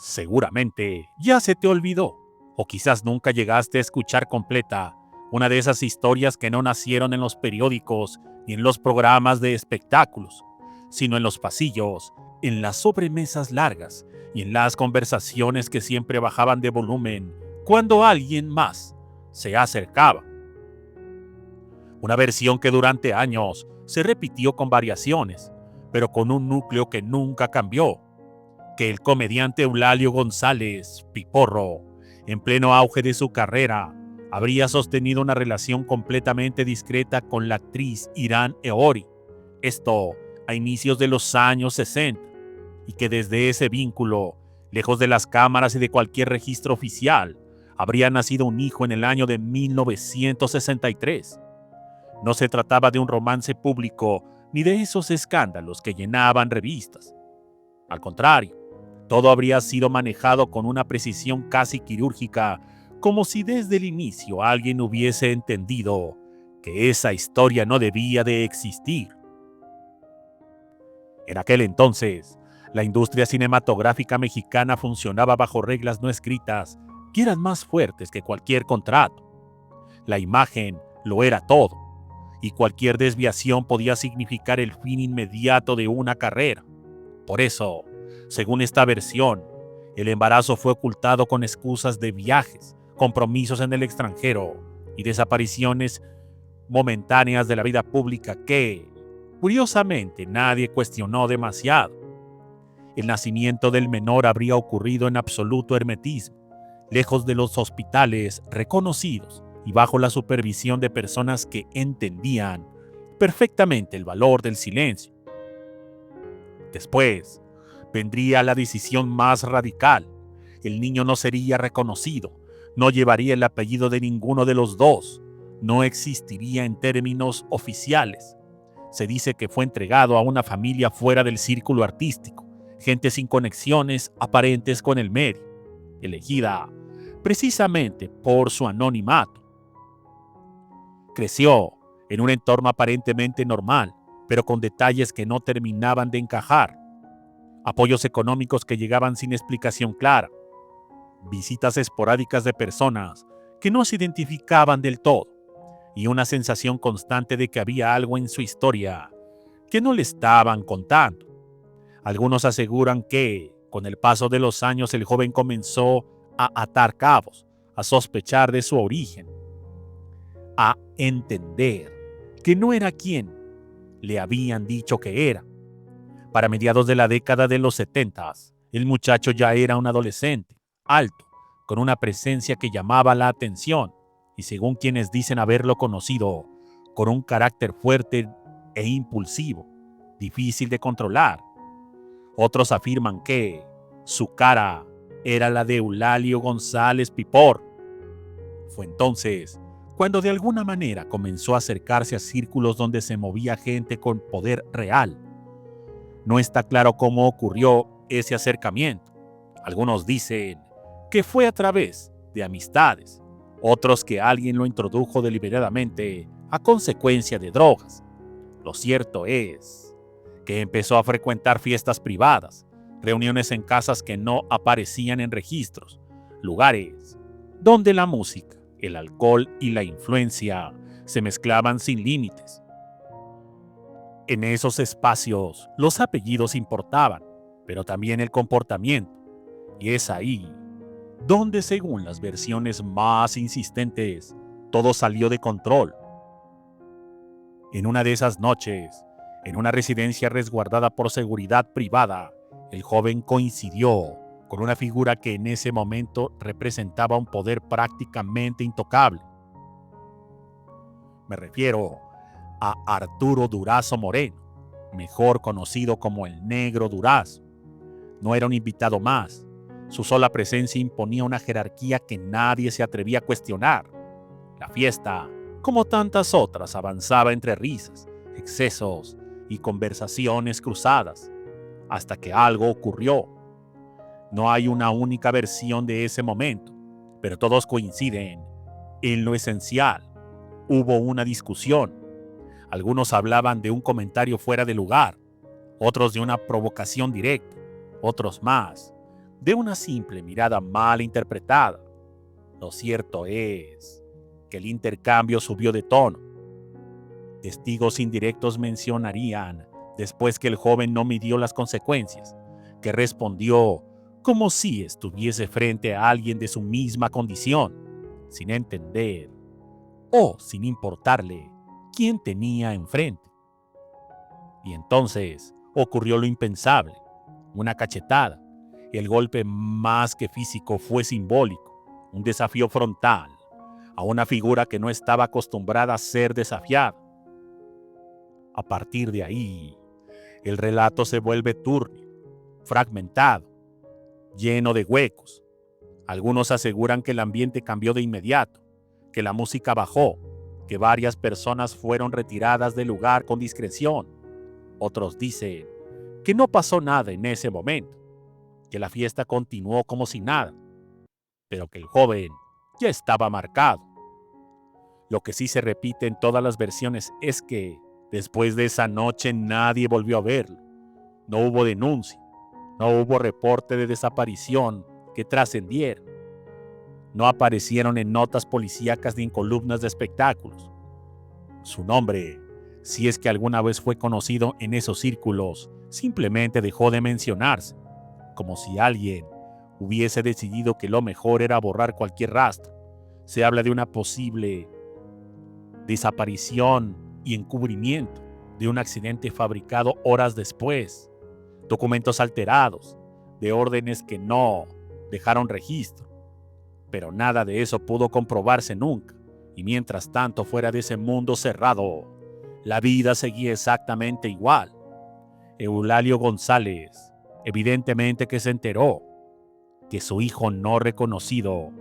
Seguramente ya se te olvidó, o quizás nunca llegaste a escuchar completa una de esas historias que no nacieron en los periódicos ni en los programas de espectáculos, sino en los pasillos, en las sobremesas largas y en las conversaciones que siempre bajaban de volumen cuando alguien más se acercaba. Una versión que durante años se repitió con variaciones, pero con un núcleo que nunca cambió: que el comediante Eulalio González Piporro, en pleno auge de su carrera, habría sostenido una relación completamente discreta con la actriz Irán Eori, esto a inicios de los años 60, y que desde ese vínculo, lejos de las cámaras y de cualquier registro oficial, habría nacido un hijo en el año de 1963. No se trataba de un romance público ni de esos escándalos que llenaban revistas. Al contrario, todo habría sido manejado con una precisión casi quirúrgica, como si desde el inicio alguien hubiese entendido que esa historia no debía de existir. En aquel entonces, la industria cinematográfica mexicana funcionaba bajo reglas no escritas que eran más fuertes que cualquier contrato. La imagen lo era todo, y cualquier desviación podía significar el fin inmediato de una carrera. Por eso, según esta versión, el embarazo fue ocultado con excusas de viajes, compromisos en el extranjero y desapariciones momentáneas de la vida pública que, curiosamente, nadie cuestionó demasiado. El nacimiento del menor habría ocurrido en absoluto hermetismo, lejos de los hospitales reconocidos y bajo la supervisión de personas que entendían perfectamente el valor del silencio. Después, vendría la decisión más radical. El niño no sería reconocido, no llevaría el apellido de ninguno de los dos, no existiría en términos oficiales. Se dice que fue entregado a una familia fuera del círculo artístico, gente sin conexiones aparentes con el medio, elegida precisamente por su anonimato. Creció en un entorno aparentemente normal, pero con detalles que no terminaban de encajar. Apoyos económicos que llegaban sin explicación clara, visitas esporádicas de personas que no se identificaban del todo, y una sensación constante de que había algo en su historia que no le estaban contando. Algunos aseguran que, con el paso de los años, el joven comenzó a atar cabos, a sospechar de su origen, a entender que no era quien le habían dicho que era. Para mediados de la década de los 70, el muchacho ya era un adolescente, alto, con una presencia que llamaba la atención, y según quienes dicen haberlo conocido, con un carácter fuerte e impulsivo, difícil de controlar. Otros afirman que su cara era la de Eulalio González Pipor. Fue entonces cuando de alguna manera comenzó a acercarse a círculos donde se movía gente con poder real. No está claro cómo ocurrió ese acercamiento. Algunos dicen que fue a través de amistades, otros que alguien lo introdujo deliberadamente a consecuencia de drogas. Lo cierto es que empezó a frecuentar fiestas privadas, reuniones en casas que no aparecían en registros, lugares donde la música, el alcohol y la influencia se mezclaban sin límites. En esos espacios, los apellidos importaban, pero también el comportamiento. Y es ahí donde, según las versiones más insistentes, todo salió de control. En una de esas noches, en una residencia resguardada por seguridad privada, el joven coincidió con una figura que en ese momento representaba un poder prácticamente intocable. Me refiero a Arturo Durazo Moreno, mejor conocido como el Negro Durazo. No era un invitado más. Su sola presencia imponía una jerarquía que nadie se atrevía a cuestionar. La fiesta, como tantas otras, avanzaba entre risas, excesos y conversaciones cruzadas, hasta que algo ocurrió. No hay una única versión de ese momento, pero todos coinciden en lo esencial. Hubo una discusión. Algunos hablaban de un comentario fuera de lugar, otros de una provocación directa, otros más de una simple mirada mal interpretada. Lo cierto es que el intercambio subió de tono. Testigos indirectos mencionarían, después que el joven no midió las consecuencias, que respondió como si estuviese frente a alguien de su misma condición, sin entender o sin importarle quién tenía enfrente. Y entonces ocurrió lo impensable, una cachetada. El golpe más que físico fue simbólico, un desafío frontal a una figura que no estaba acostumbrada a ser desafiada. A partir de ahí, el relato se vuelve turbio, fragmentado, lleno de huecos. Algunos aseguran que el ambiente cambió de inmediato, que la música bajó, que varias personas fueron retiradas del lugar con discreción. Otros dicen que no pasó nada en ese momento, que la fiesta continuó como si nada, pero que el joven ya estaba marcado. Lo que sí se repite en todas las versiones es que después de esa noche nadie volvió a verlo. No hubo denuncia, no hubo reporte de desaparición que trascendiera. No aparecieron en notas policíacas ni en columnas de espectáculos. Su nombre, si es que alguna vez fue conocido en esos círculos, simplemente dejó de mencionarse, como si alguien hubiese decidido que lo mejor era borrar cualquier rastro. Se habla de una posible desaparición y encubrimiento, de un accidente fabricado horas después, documentos alterados, de órdenes que no dejaron registro. Pero nada de eso pudo comprobarse nunca, y mientras tanto, fuera de ese mundo cerrado, la vida seguía exactamente igual. Eulalio González, evidentemente que se enteró que su hijo no reconocido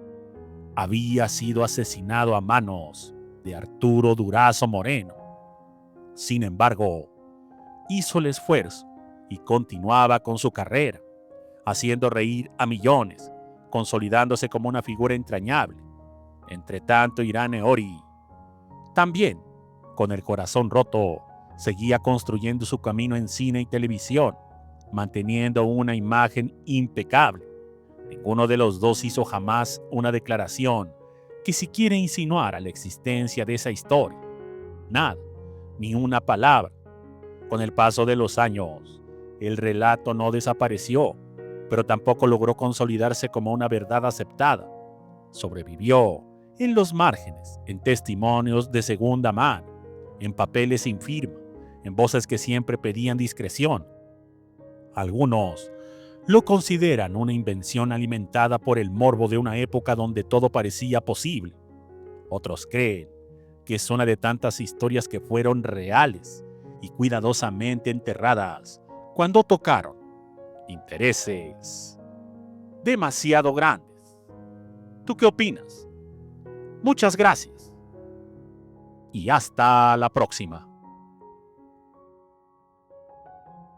había sido asesinado a manos de Arturo Durazo Moreno. Sin embargo, hizo el esfuerzo y continuaba con su carrera, haciendo reír a millones, consolidándose como una figura entrañable. Entre tanto, Irán Eori, también con el corazón roto, seguía construyendo su camino en cine y televisión, manteniendo una imagen impecable. Ninguno de los dos hizo jamás una declaración que siquiera insinuara la existencia de esa historia. Nada, ni una palabra. Con el paso de los años, el relato no desapareció, pero tampoco logró consolidarse como una verdad aceptada. Sobrevivió en los márgenes, en testimonios de segunda mano, en papeles sin firma, en voces que siempre pedían discreción. Algunos lo consideran una invención alimentada por el morbo de una época donde todo parecía posible. Otros creen que es una de tantas historias que fueron reales y cuidadosamente enterradas cuando tocaron intereses demasiado grandes. ¿Tú qué opinas? Muchas gracias y hasta la próxima.